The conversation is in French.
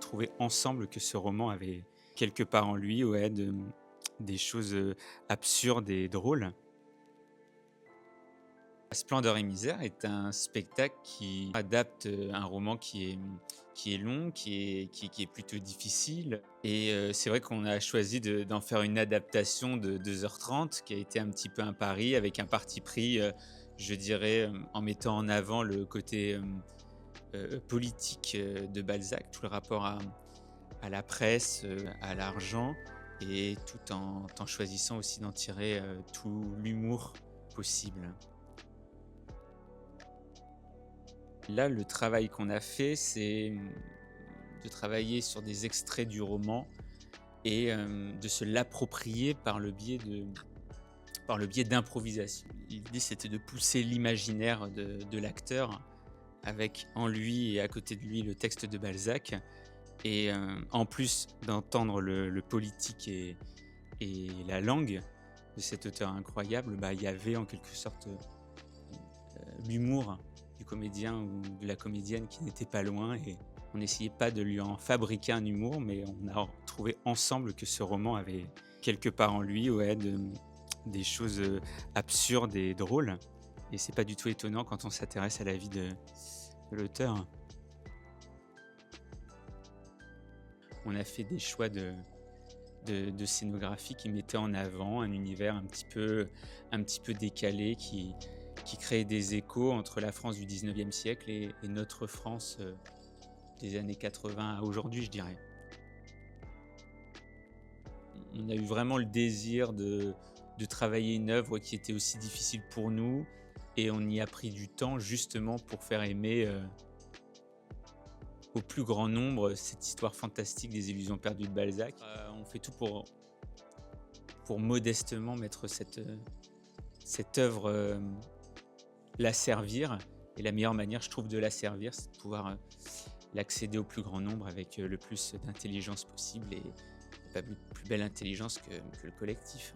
trouvé ensemble que ce roman avait quelque part en lui, ouais, des choses, absurdes et drôles. Splendeur et misère est un spectacle qui adapte, un roman qui est long, qui est plutôt difficile et c'est vrai qu'on a choisi d'en faire une adaptation de 2h30 qui a été un petit peu un pari avec un parti pris, je dirais, en mettant en avant le côté, politique, de Balzac, tout le rapport à la presse, à l'argent et tout en choisissant aussi d'en tirer, tout l'humour possible. Là, le travail qu'on a fait, c'est, de travailler sur des extraits du roman et de se l'approprier par le biais d'improvisation. L'idée, c'était de pousser l'imaginaire de l'acteur avec en lui et à côté de lui le texte de Balzac et en plus d'entendre le politique et la langue de cet auteur incroyable, bah, il y avait en quelque sorte, l'humour du comédien ou de la comédienne qui n'était pas loin et on n'essayait pas de lui en fabriquer un humour, mais on a trouvé ensemble que ce roman avait quelque part en lui, ouais, des choses, absurdes et drôles et c'est pas du tout étonnant quand on s'intéresse à la vie de l'auteur. On a fait des choix de scénographie qui mettaient en avant un univers un petit peu décalé qui créait des échos entre la France du 19e siècle et notre France, des années 80 à aujourd'hui, je dirais. On a eu vraiment le désir de travailler une œuvre qui était aussi difficile pour nous et on y a pris du temps justement pour faire aimer, au plus grand nombre cette histoire fantastique des Illusions perdues de Balzac. On fait tout pour modestement mettre cette œuvre, la servir et la meilleure manière, je trouve, de la servir, c'est de pouvoir, l'accéder au plus grand nombre avec, le plus d'intelligence possible et pas plus belle intelligence que le collectif.